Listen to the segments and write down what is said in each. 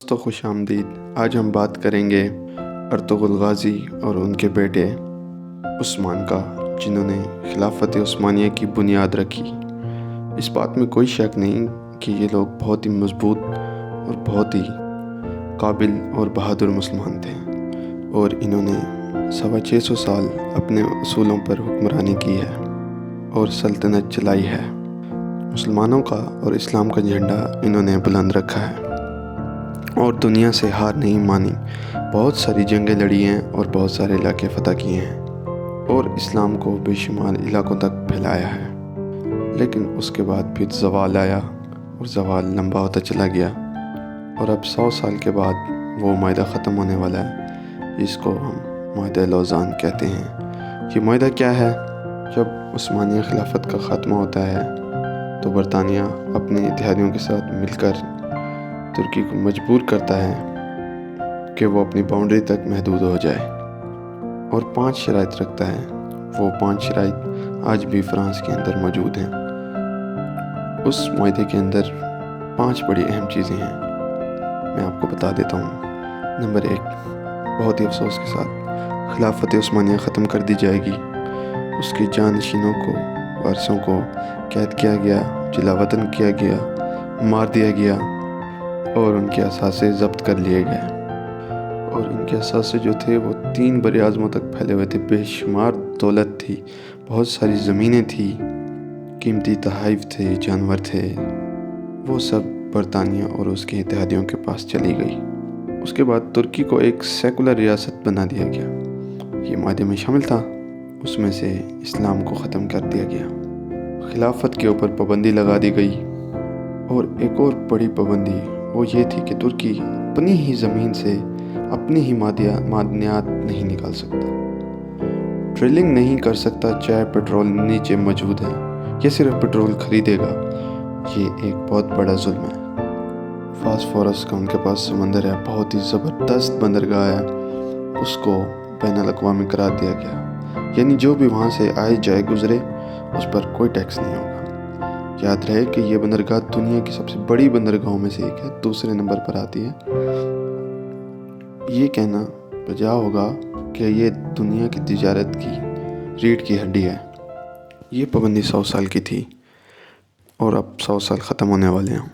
تو خوش آمدید۔ آج ہم بات کریں گے ارطغرل غازی اور ان کے بیٹے عثمان کا، جنہوں نے خلافت عثمانیہ کی بنیاد رکھی۔ اس بات میں کوئی شک نہیں کہ یہ لوگ بہت ہی مضبوط اور بہت ہی قابل اور بہادر مسلمان تھے، اور انہوں نے 650 سال اپنے اصولوں پر حکمرانی کی ہے اور سلطنت چلائی ہے۔ مسلمانوں کا اور اسلام کا جھنڈا انہوں نے بلند رکھا ہے اور دنیا سے ہار نہیں مانی۔ بہت ساری جنگیں لڑی ہیں اور بہت سارے علاقے فتح کیے ہیں اور اسلام کو بے شمار علاقوں تک پھیلایا ہے۔ لیکن اس کے بعد پھر زوال آیا اور زوال لمبا ہوتا چلا گیا، اور اب 100 سال کے بعد وہ معاہدہ ختم ہونے والا ہے، جس کو ہم معاہدہ لوزان کہتے ہیں۔ یہ معاہدہ کیا ہے؟ جب عثمانیہ خلافت کا خاتمہ ہوتا ہے تو برطانیہ اپنے اتحادیوں کے ساتھ مل کر ترکی کو مجبور کرتا ہے کہ وہ اپنی باؤنڈری تک محدود ہو جائے، اور 5 شرائط رکھتا ہے۔ وہ 5 شرائط آج بھی فرانس کے اندر موجود ہیں۔ اس معاہدے کے اندر 5 بڑی اہم چیزیں ہیں، میں آپ کو بتا دیتا ہوں۔ نمبر 1، بہت ہی افسوس کے ساتھ خلافت عثمانیہ ختم کر دی جائے گی۔ اس کے جانشینوں کو، وارثوں کو قید کیا گیا، جلا وطن کیا گیا، مار دیا گیا، اور ان کے اثاثے ضبط کر لیے گئے۔ اور ان کے اثاثے جو تھے وہ 3 بر اعظموں تک پھیلے ہوئے تھے۔ بے شمار دولت تھی، بہت ساری زمینیں تھیں، قیمتی تحائف تھے، جانور تھے، وہ سب برطانیہ اور اس کے اتحادیوں کے پاس چلی گئی۔ اس کے بعد ترکی کو ایک سیکولر ریاست بنا دیا گیا، یہ معاہدے میں شامل تھا۔ اس میں سے اسلام کو ختم کر دیا گیا، خلافت کے اوپر پابندی لگا دی گئی، اور ایک اور بڑی پابندی وہ یہ تھی کہ ترکی اپنی ہی زمین سے اپنی ہی معدنیات نہیں نکال سکتا، ڈرلنگ نہیں کر سکتا، چاہے پیٹرول نیچے موجود ہے، یہ صرف پیٹرول خریدے گا۔ یہ ایک بہت بڑا ظلم ہے۔ فاسفورس کا ان کے پاس سمندر ہے، بہت ہی زبردست بندرگاہ ہے، اس کو بین الاقوامی قرار دیا گیا، یعنی جو بھی وہاں سے آئے جائے گزرے اس پر کوئی ٹیکس نہیں ہوگا۔ یاد رہے کہ یہ بندرگاہ دنیا کی سب سے بڑی بندرگاہوں میں سے ایک ہے، دوسرے نمبر پر آتی ہے۔ یہ کہنا بجا ہوگا کہ یہ دنیا کی تجارت کی ریڑھ کی ہڈی ہے۔ یہ پابندی 100 سال کی تھی، اور اب 100 سال ختم ہونے والے ہیں۔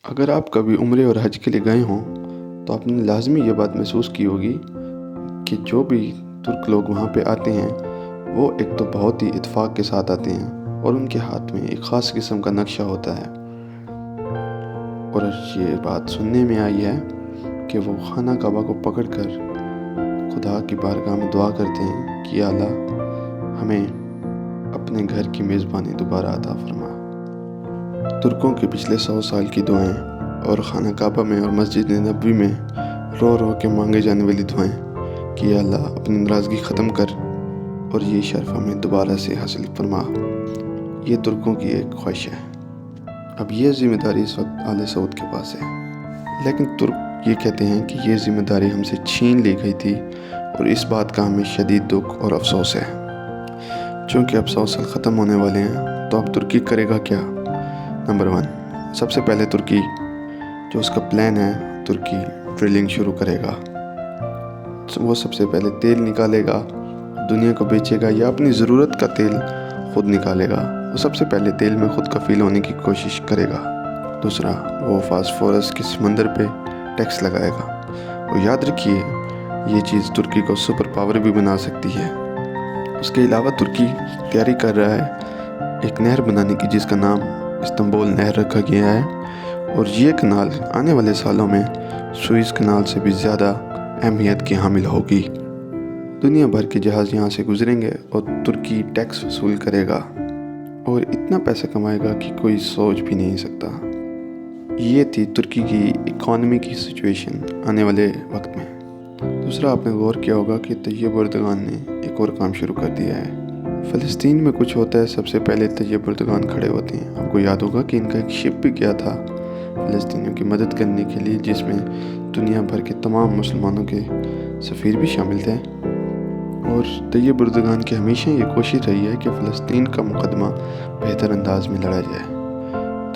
اگر آپ کبھی عمرے اور حج کے لیے گئے ہوں تو آپ نے لازمی یہ بات محسوس کی ہوگی کہ جو بھی ترک لوگ وہاں پہ آتے ہیں وہ ایک تو بہت ہی اتفاق کے ساتھ آتے ہیں، اور ان کے ہاتھ میں ایک خاص قسم کا نقشہ ہوتا ہے، اور یہ بات سننے میں آئی ہے کہ وہ خانہ کعبہ کو پکڑ کر خدا کی بارگاہ میں دعا کرتے ہیں کہ یا اللہ ہمیں اپنے گھر کی میزبانی دوبارہ عطا فرما۔ ترکوں کے پچھلے 100 سال کی دعائیں اور خانہ کعبہ میں اور مسجد نبوی میں رو رو کے مانگے جانے والی دعائیں کہ یا اللہ اپنی ناراضگی ختم کر اور یہ شرف ہمیں دوبارہ سے حاصل فرما، یہ ترکوں کی ایک خواہش ہے۔ اب یہ ذمہ داری اس وقت آل سعود کے پاس ہے، لیکن ترک یہ کہتے ہیں کہ یہ ذمہ داری ہم سے چھین لی گئی تھی، اور اس بات کا ہمیں شدید دکھ اور افسوس ہے۔ چونکہ اب 100 سال ختم ہونے والے ہیں تو اب ترکی کرے گا کیا؟ نمبر 1، سب سے پہلے ترکی جو اس کا پلان ہے، ترکی ڈرلنگ شروع کرے گا۔ وہ سب سے پہلے تیل نکالے گا، دنیا کو بیچے گا، یا اپنی ضرورت کا تیل خود نکالے گا۔ وہ سب سے پہلے تیل میں خود کفیل ہونے کی کوشش کرے گا۔ دوسرا، وہ فاسفورس کے سمندر پہ ٹیکس لگائے گا، اور یاد رکھیے یہ چیز ترکی کو سپر پاور بھی بنا سکتی ہے۔ اس کے علاوہ ترکی تیاری کر رہا ہے ایک نہر بنانے کی، جس کا نام استنبول نہر رکھا گیا ہے، اور یہ کنال آنے والے سالوں میں سوئز کنال سے بھی زیادہ اہمیت کی حامل ہوگی۔ دنیا بھر کے جہاز یہاں سے گزریں گے اور ترکی ٹیکس وصول کرے گا، اور اتنا پیسہ کمائے گا کہ کوئی سوچ بھی نہیں سکتا۔ یہ تھی ترکی کی اکانومی کی سچویشن آنے والے وقت میں۔ دوسرا، آپ نے غور کیا ہوگا کہ طیب اردگان نے ایک اور کام شروع کر دیا ہے۔ فلسطین میں کچھ ہوتا ہے، سب سے پہلے طیب اردگان کھڑے ہوتے ہیں۔ آپ کو یاد ہوگا کہ ان کا ایک شپ بھی گیا تھا فلسطینیوں کی مدد کرنے کے لیے، جس میں دنیا بھر کے تمام مسلمانوں کے سفیر بھی شامل تھے، اور طیب اردگان کی ہمیشہ یہ کوشش رہی ہے کہ فلسطین کا مقدمہ بہتر انداز میں لڑا جائے۔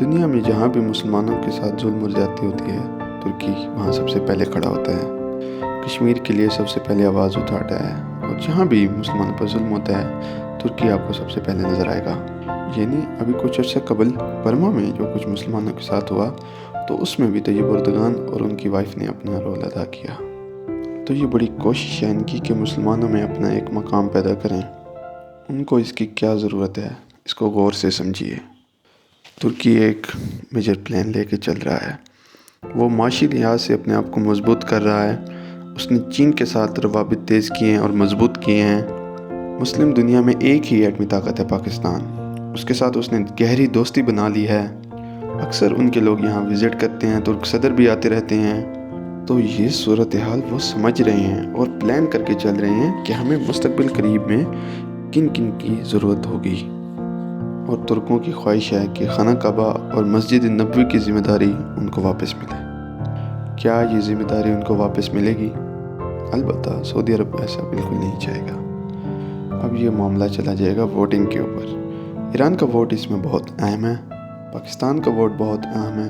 دنیا میں جہاں بھی مسلمانوں کے ساتھ ظلم و زیادتی ہوتی ہے ترکی وہاں سب سے پہلے کھڑا ہوتا ہے، کشمیر کے لیے سب سے پہلے آواز اٹھاتا ہے، اور جہاں بھی مسلمانوں پر ظلم ہوتا ہے ترکی آپ کو سب سے پہلے نظر آئے گا۔ یعنی ابھی کچھ عرصہ قبل برما میں جو کچھ مسلمانوں کے ساتھ ہوا تو اس میں بھی طیب اردگان اور ان کی وائف نے اپنا رول ادا کیا۔ تو یہ بڑی کوشش ہے ان کی کہ مسلمانوں میں اپنا ایک مقام پیدا کریں۔ ان کو اس کی کیا ضرورت ہے، اس کو غور سے سمجھیے۔ ترکی ایک میجر پلان لے کے چل رہا ہے، وہ معاشی لحاظ سے اپنے آپ کو مضبوط کر رہا ہے۔ اس نے چین کے ساتھ روابط تیز کیے ہیں اور مضبوط کیے ہیں۔ مسلم دنیا میں ایک ہی ایٹمی طاقت ہے پاکستان، اس کے ساتھ اس نے گہری دوستی بنا لی ہے۔ اکثر ان کے لوگ یہاں وزٹ کرتے ہیں، ترک صدر بھی آتے رہتے ہیں۔ تو یہ صورتحال وہ سمجھ رہے ہیں اور پلان کر کے چل رہے ہیں کہ ہمیں مستقبل قریب میں کن کن کی ضرورت ہوگی، اور ترکوں کی خواہش ہے کہ خانہ کعبہ اور مسجد نبوی کی ذمہ داری ان کو واپس ملے۔ کیا یہ ذمہ داری ان کو واپس ملے گی؟ البتہ سعودی عرب ایسا بالکل نہیں چاہے گا۔ اب یہ معاملہ چلا جائے گا ووٹنگ کے اوپر۔ ایران کا ووٹ اس میں بہت اہم ہے، پاکستان کا ووٹ بہت اہم ہے،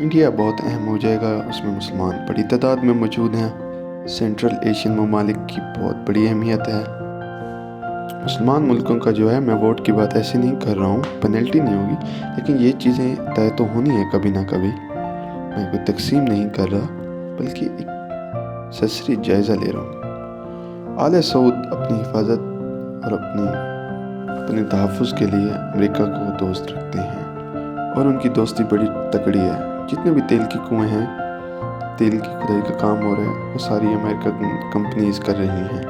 انڈیا بہت اہم ہو جائے گا، اس میں مسلمان بڑی تعداد میں موجود ہیں، سینٹرل ایشین ممالک کی بہت بڑی اہمیت ہے۔ مسلمان ملکوں کا جو ہے، میں ووٹ کی بات ایسے نہیں کر رہا ہوں، پینلٹی نہیں ہوگی، لیکن یہ چیزیں طے تو ہونی ہے کبھی نہ کبھی۔ میں کوئی تقسیم نہیں کر رہا، بلکہ ایک سرسری جائزہ لے رہا ہوں۔ آل سعود اپنی حفاظت اور اپنے تحفظ کے لیے امریکہ کو دوست رکھتے ہیں، اور ان کی دوستی بڑی تکڑی ہے۔ جتنے بھی تیل کی کنویں ہیں، تیل کی کھدائی کا کام ہو رہا ہے، وہ ساری امریکہ کمپنیز کر رہی ہیں۔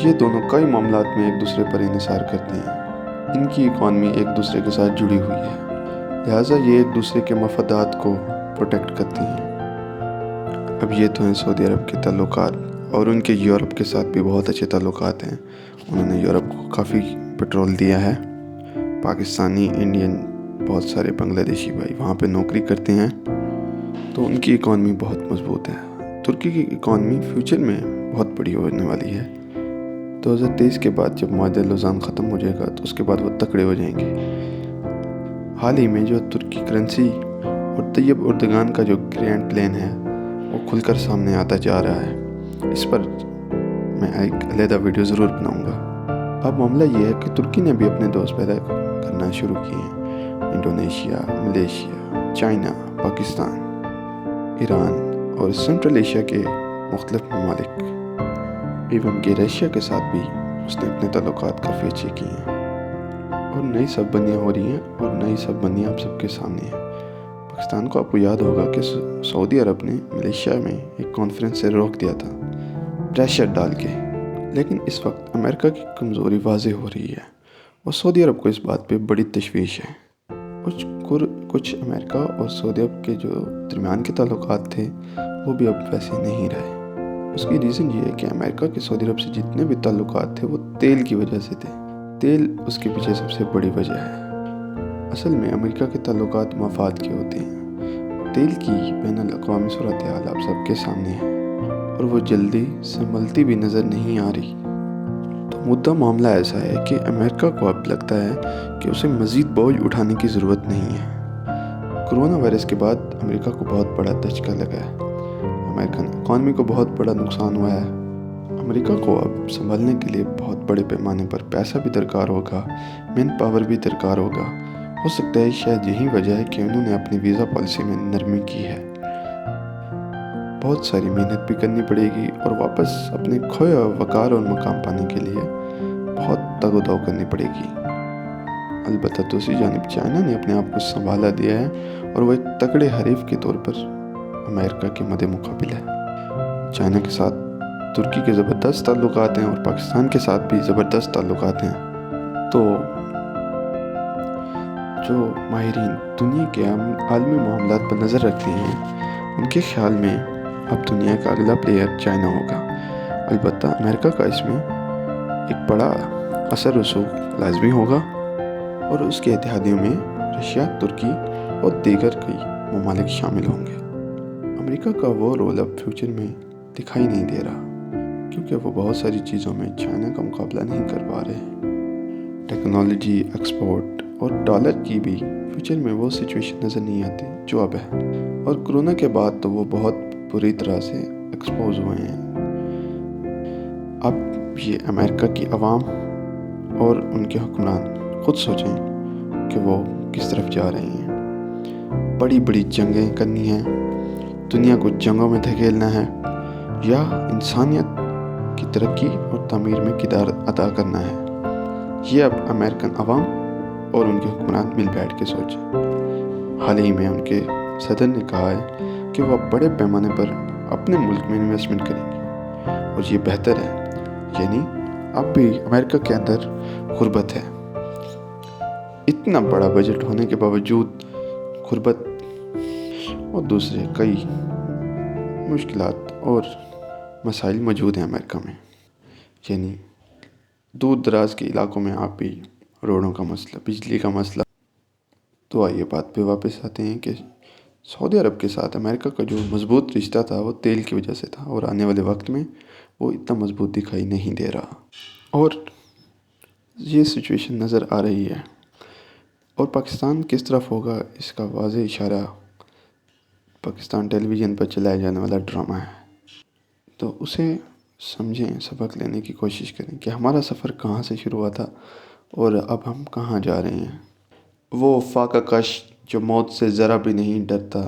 یہ دونوں کئی معاملات میں ایک دوسرے پر انحصار کرتے ہیں، ان کی اکانومی ایک دوسرے کے ساتھ جڑی ہوئی ہے، لہٰذا یہ ایک دوسرے کے مفادات کو پروٹیکٹ کرتی ہیں۔ اب یہ تو ہیں سعودی عرب کے تعلقات، اور ان کے یورپ کے ساتھ بھی بہت اچھے تعلقات ہیں۔ انہوں نے یورپ کو کافی پیٹرول دیا ہے۔ پاکستانی، انڈین، بہت سارے بنگلہ دیشی بھائی وہاں پہ نوکری کرتے ہیں، تو ان کی اکانومی بہت مضبوط ہے۔ ترکی کی اکانومی فیوچر میں بہت بڑی ہونے والی ہے۔ 2023 کے بعد جب معاہدہ لوزان ختم ہو جائے گا تو اس کے بعد وہ تکڑے ہو جائیں گے۔ حال ہی میں جو ترکی کرنسی اور طیب اردگان کا جو گرینڈ پلان ہے وہ کھل کر سامنے آتا جا رہا ہے۔ اس پر میں ایک علیحدہ ویڈیو ضرور بناؤں گا۔ اب معاملہ یہ ہے کہ ترکی نے بھی اپنے دوست پیدا کرنا شروع کیے ہیں، Indonesia, Malaysia, China, Pakistan, Iran اور سینٹرل ایشیا کے مختلف ممالک، ایون کہ رشیا کے ساتھ بھی اس نے اپنے تعلقات کافی اچھے کیے ہیں، اور نئی صف بندیاں ہو رہی ہیں، اور نئی صف بندیاں آپ سب کے سامنے ہیں۔ پاکستان کو آپ کو یاد ہوگا کہ سعودی عرب نے ملیشیا میں ایک کانفرنس سے روک دیا تھا پریشر ڈال کے، لیکن اس وقت امریکہ کی کمزوری واضح ہو رہی ہے، اور سعودی عرب کو اس بات پہ بڑی تشویش ہے۔ کچھ امریکہ اور سعودی عرب کے جو درمیان کے تعلقات تھے وہ بھی اب ویسے نہیں رہے۔ اس کی ریزن یہ ہے کہ امریکہ کے سعودی عرب سے جتنے بھی تعلقات تھے وہ تیل کی وجہ سے تھے۔ تیل اس کے پیچھے سب سے بڑی وجہ ہے۔ اصل میں امریکہ کے تعلقات مفاد کے ہوتے ہیں۔ تیل کی بین الاقوامی صورتحال آپ سب کے سامنے ہے، اور وہ جلدی سنبھلتی بھی نظر نہیں آ رہی۔ تو مدعا معاملہ ایسا ہے کہ امریکہ کو اب لگتا ہے کہ اسے مزید بوجھ اٹھانے کی ضرورت نہیں ہے۔ کرونا وائرس کے بعد امریکہ کو بہت بڑا دھچکا لگا ہے، امریکن اکانومی کو بہت بڑا نقصان ہوا ہے۔ امریکہ کو اب سنبھلنے کے لیے بہت بڑے پیمانے پر پیسہ بھی درکار ہوگا، مین پاور بھی درکار ہوگا۔ ہو سکتا ہے شاید یہی وجہ ہے کہ انہوں نے اپنی ویزا پالیسی میں نرمی کی ہے۔ بہت ساری محنت بھی کرنی پڑے گی، اور واپس اپنے کھویا وقار اور مقام پانے کے لیے بہت تگ و دو کرنی پڑے گی۔ البتہ دوسری جانب چائنا نے اپنے آپ کو سنبھالا دیا ہے، اور وہ ایک تگڑے حریف کے طور پر امریکہ کے مد مقابل ہے۔ چائنا کے ساتھ ترکی کے زبردست تعلقات ہیں، اور پاکستان کے ساتھ بھی زبردست تعلقات ہیں۔ تو جو ماہرین دنیا کے عالمی معاملات پر نظر رکھتے ہیں، ان کے خیال میں اب دنیا کا اگلا پلیئر چائنا ہوگا۔ البتہ امریکہ کا اس میں ایک بڑا اثر رسوخ لازمی ہوگا، اور اس کے اتحادیوں میں رشیا، ترکی اور دیگر کئی ممالک شامل ہوں گے۔ امریکہ کا وہ رول اب فیوچر میں دکھائی نہیں دے رہا، کیونکہ وہ بہت ساری چیزوں میں چائنا کا مقابلہ نہیں کر پا رہے۔ ٹیکنالوجی ایکسپورٹ اور ڈالر کی بھی فیوچر میں وہ سچویشن نظر نہیں آتی جو اب ہے۔ اور کرونا کے بعد تو وہ بہت بری طرح سے ایکسپوز ہوئے ہیں۔ اب یہ امریکہ کی عوام اور ان کے حکمران خود سوچیں کہ وہ کس طرف جا رہے ہیں۔ بڑی بڑی جنگیں کرنی ہیں، دنیا کو جنگوں میں دھکیلنا ہے، یا انسانیت کی ترقی اور تعمیر میں کردار ادا کرنا ہے۔ یہ اب امریکن عوام اور ان کے حکمران مل بیٹھ کے سوچیں۔ حال ہی میں ان کے صدر نے کہا ہے کہ وہ بڑے پیمانے پر اپنے ملک میں انویسٹمنٹ کریں گے اور یہ بہتر ہے، یعنی اب بھی امریکہ کے اندر غربت ہے۔ اتنا بڑا بجٹ ہونے کے باوجود غربت اور دوسرے کئی مشکلات اور مسائل موجود ہیں امریکہ میں، یعنی دور دراز کے علاقوں میں آپ بھی روڈوں کا مسئلہ، بجلی کا مسئلہ۔ تو آئیے بات پہ واپس آتے ہیں کہ سعودی عرب کے ساتھ امریکہ کا جو مضبوط رشتہ تھا وہ تیل کی وجہ سے تھا، اور آنے والے وقت میں وہ اتنا مضبوط دکھائی نہیں دے رہا، اور یہ سچویشن نظر آ رہی ہے۔ اور پاکستان کس طرف ہوگا اس کا واضح اشارہ پاکستان ٹیلی ویژن پر چلایا جانے والا ڈرامہ ہے۔ تو اسے سمجھیں، سبق لینے کی کوشش کریں کہ ہمارا سفر کہاں سے شروع ہوا تھا اور اب ہم کہاں جا رہے ہیں۔ وہ فاقہ کش جو موت سے ذرا بھی نہیں ڈرتا،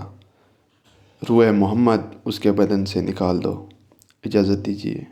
روح محمد اس کے بدن سے نکال دو۔ اجازت دیجیے۔